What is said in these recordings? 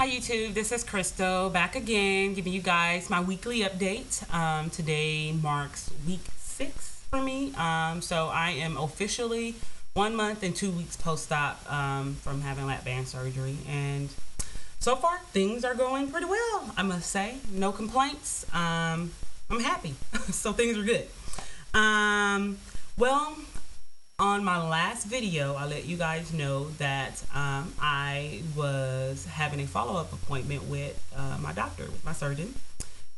Hi YouTube, this is Crystal back again giving you guys my weekly update. Today marks week 6 for me. So I am officially 1 month and 2 weeks post-op from having lap band surgery, and so far things are going pretty well, I must say. No complaints. I'm happy. So things are good. Well, on my last video, I let you guys know that I was having a follow-up appointment with my doctor, with my surgeon,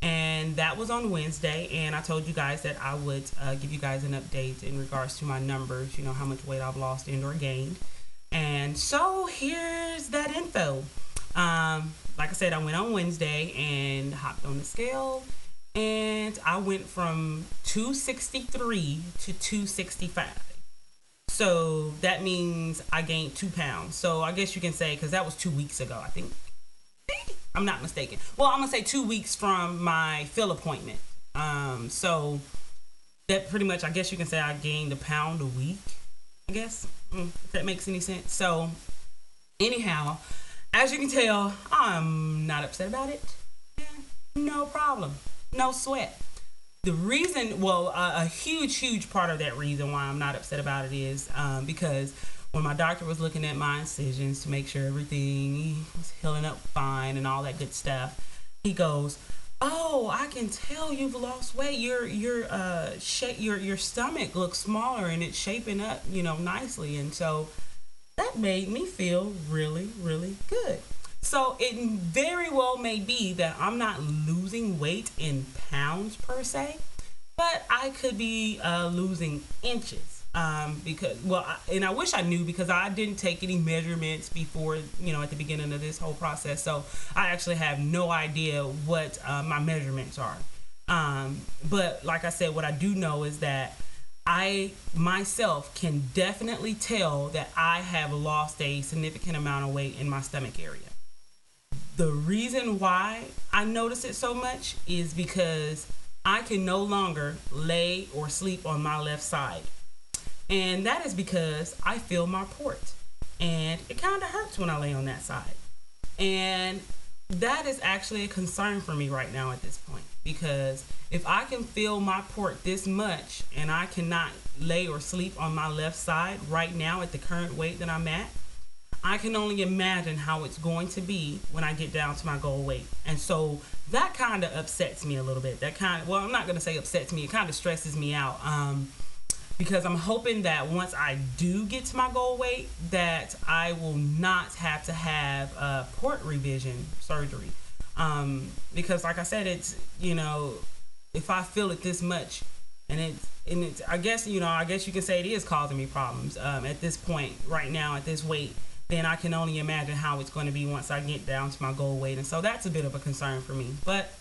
and that was on Wednesday. And I told you guys that I would give you guys an update in regards to my numbers, you know, how much weight I've lost and or gained. And so here's that info. Like I said, I went on Wednesday and hopped on the scale, and I went from 263 to 265. So that means I gained 2 pounds. So I guess you can say, because that was 2 weeks ago, I think. I'm not mistaken. Well, I'm going to say 2 weeks from my fill appointment. So that pretty much, I guess you can say I gained a pound a week, I guess, if that makes any sense. So anyhow, as you can tell, I'm not upset about it. No problem. No sweat. The reason, well, a huge part of that reason why I'm not upset about it is because when my doctor was looking at my incisions to make sure everything was healing up fine and all that good stuff, he goes, "Oh, I can tell you've lost weight. Your stomach looks smaller and it's shaping up, you know, nicely." And so that made me feel really good. So it very well may be that I'm not losing weight in pounds per se, but I could be losing inches because, well, and I wish I knew, because I didn't take any measurements before, you know, at the beginning of this whole process. So I actually have no idea what my measurements are. But like I said, what I do know is that I myself can definitely tell that I have lost a significant amount of weight in my stomach area. The reason why I notice it so much is because I can no longer lay or sleep on my left side. And that is because I feel my port. And it kind of hurts when I lay on that side. And that is actually a concern for me right now at this point. Because if I can feel my port this much and I cannot lay or sleep on my left side right now at the current weight that I'm at, I can only imagine how it's going to be when I get down to my goal weight. And so that kind of upsets me a little bit. That kind of, well, I'm not going to say upsets me. It kind of stresses me out because I'm hoping that once I do get to my goal weight, that I will not have to have port revision surgery. Because like I said, it's, you know, if I feel it this much, and it's I guess, you know, I guess you can say it is causing me problems at this point right now at this weight, then I can only imagine how it's going to be once I get down to my goal weight. And so that's a bit of a concern for me. But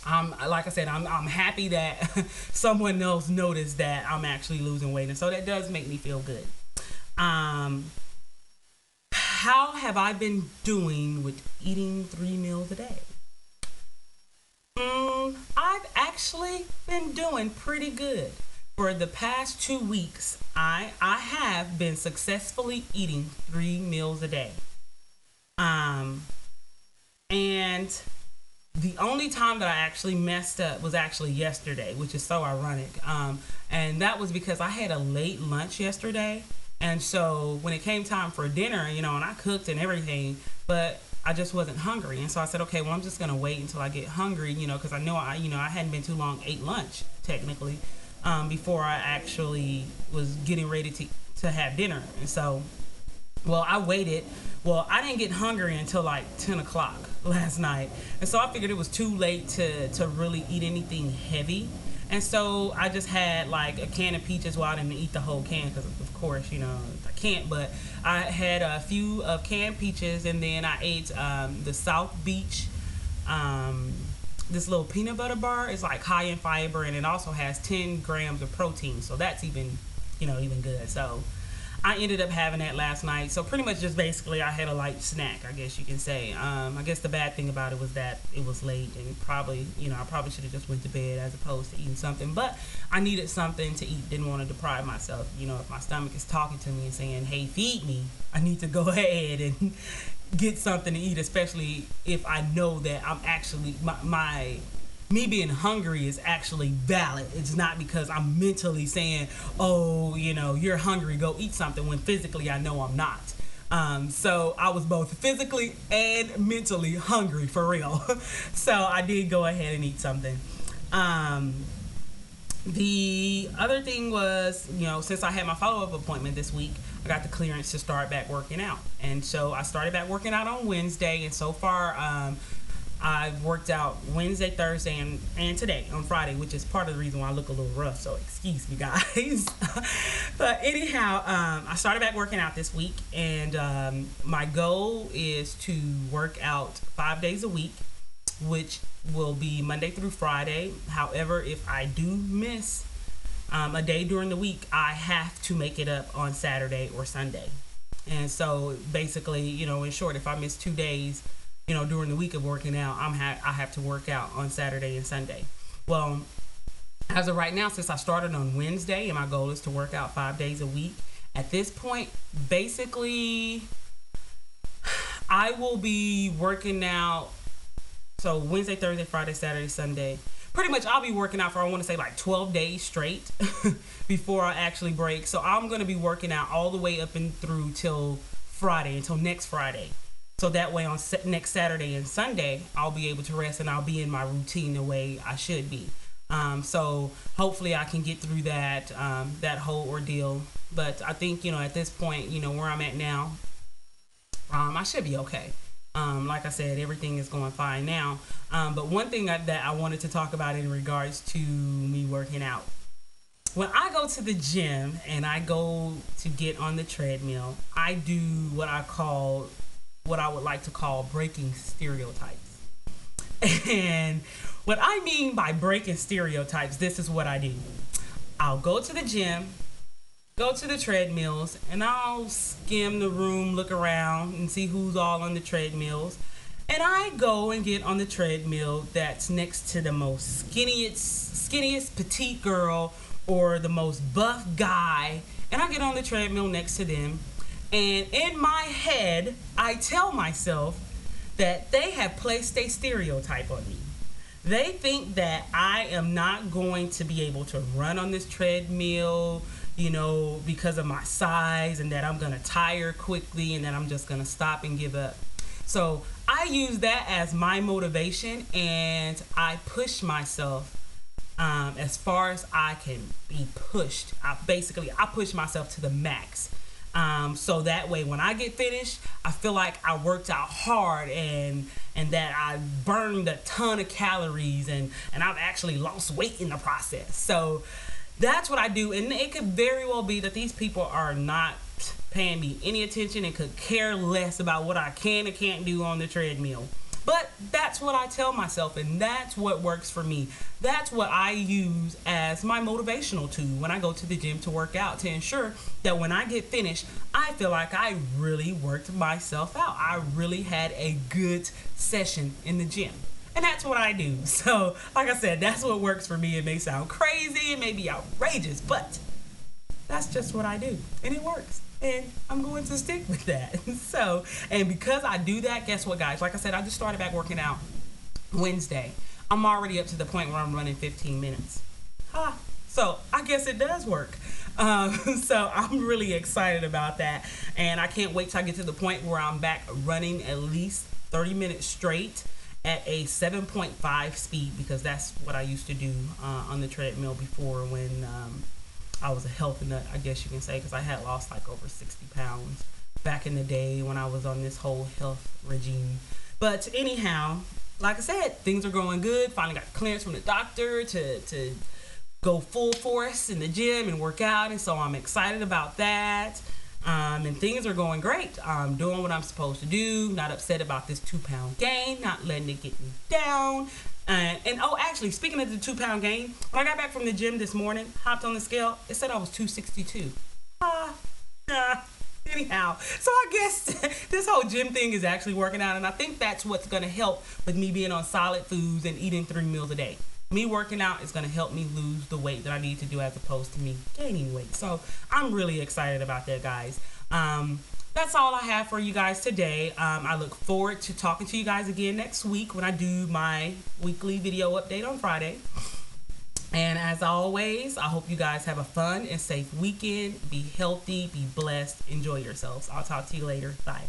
like I said, I'm happy that someone else noticed that I'm actually losing weight. And so that does make me feel good. How have I been doing with eating 3 meals a day? I've actually been doing pretty good. For the past 2 weeks, I have been successfully eating 3 meals a day. And the only time that I actually messed up was actually yesterday, which is so ironic. And that was because I had a late lunch yesterday. And so when it came time for dinner, you know, and I cooked and everything, but I just wasn't hungry. And so I said, okay, well, I'm just going to wait until I get hungry, you know, because I know I hadn't been too long, ate lunch technically. Before I actually was getting ready to have dinner. And so, well, I waited. Well, I didn't get hungry until like 10 o'clock last night. And so I figured it was too late to really eat anything heavy. And so I just had like a can of peaches. Well, I didn't eat the whole can because, of course, you know, I can't. But I had a few of canned peaches, and then I ate the South Beach this little peanut butter bar. Is like high in fiber, and it also has 10 grams of protein, so that's even, you know, even good. So I ended up having that last night. So pretty much just basically I had a light snack, I guess you can say. I guess the bad thing about it was that it was late, and probably, you know, I probably should have just went to bed as opposed to eating something. But I needed something to eat. Didn't want to deprive myself. You know, if my stomach is talking to me and saying, hey, feed me, I need to go ahead and get something to eat, especially if I know that I'm actually my me being hungry is actually valid. It's not because I'm mentally saying, oh, you're hungry, go eat something, when physically I know I'm not. So I was both physically and mentally hungry for real. So I did go ahead and eat something. Um, the other thing was, since I had my follow up appointment this week, I got the clearance to start back working out. And so I started back working out on Wednesday. And so far, I've worked out Wednesday, Thursday, and today on Friday, which is part of the reason why I look a little rough. So excuse me, guys. But anyhow, I started back working out this week. And my goal is to work out 5 days a week, which will be Monday through Friday. However, if I do miss a day during the week, I have to make it up on Saturday or Sunday. And so basically, in short, if I miss 2 days, during the week of working out, I have to work out on Saturday and Sunday. Well, as of right now, since I started on Wednesday and my goal is to work out 5 days a week, at this point, basically, I will be working out. So Wednesday, Thursday, Friday, Saturday, Sunday. Pretty much I'll be working out for, I want to say, like 12 days straight before I actually break. So I'm going to be working out all the way up and through till Friday, until next Friday. So that way on next Saturday and Sunday, I'll be able to rest and I'll be in my routine the way I should be. So hopefully I can get through that whole ordeal. But I think, at this point, where I'm at now, I should be okay. Like I said, everything is going fine now. But one thing that I wanted to talk about in regards to me working out. When I go to the gym and I go to get on the treadmill, I do what I would like to call breaking stereotypes. And what I mean by breaking stereotypes, this is what I do. I'll go to the gym, go to the treadmills, and I'll skim the room, look around, and see who's all on the treadmills. And I go and get on the treadmill that's next to the most skinniest petite girl or the most buff guy. And I get on the treadmill next to them. And in my head, I tell myself that they have placed a stereotype on me. They think that I am not going to be able to run on this treadmill, because of my size, and that I'm going to tire quickly and that I'm just going to stop and give up. So I use that as my motivation, and I push myself as far as I can be pushed. I push myself to the max. So that way when I get finished, I feel like I worked out hard and that I burned a ton of calories and I've actually lost weight in the process. So that's what I do. And it could very well be that these people are not paying me any attention and could care less about what I can and can't do on the treadmill. But that's what I tell myself, and that's what works for me. That's what I use as my motivational tool when I go to the gym to work out, to ensure that when I get finished, I feel like I really worked myself out. I really had a good session in the gym. And that's what I do. So, like I said, that's what works for me. It may sound crazy, it may be outrageous, but that's just what I do. And it works. And I'm going to stick with that. So, and because I do that, guess what, guys? Like I said, I just started back working out Wednesday. I'm already up to the point where I'm running 15 minutes. So I guess it does work. So I'm really excited about that. And I can't wait till I get to the point where I'm back running at least 30 minutes straight at a 7.5 speed, because that's what I used to do on the treadmill before when I was a healthy nut, I guess you can say, because I had lost like over 60 pounds back in the day when I was on this whole health regime. But anyhow, like I said, things are going good. Finally got clearance from the doctor to go full force in the gym and work out, and so I'm excited about that. And things are going great. I'm doing what I'm supposed to do, not upset about this 2-pound gain, not letting it get me down. And oh, actually, speaking of the 2-pound gain, when I got back from the gym this morning, hopped on the scale, it said I was 262. Anyhow, so I guess this whole gym thing is actually working out, and I think that's what's going to help with me being on solid foods and eating 3 meals a day. Me working out is going to help me lose the weight that I need to do, as opposed to me gaining weight. So I'm really excited about that, guys. that's all I have for you guys today. I look forward to talking to you guys again next week when I do my weekly video update on Friday. And as always, I hope you guys have a fun and safe weekend. Be healthy, be blessed, enjoy yourselves. I'll talk to you later. Bye.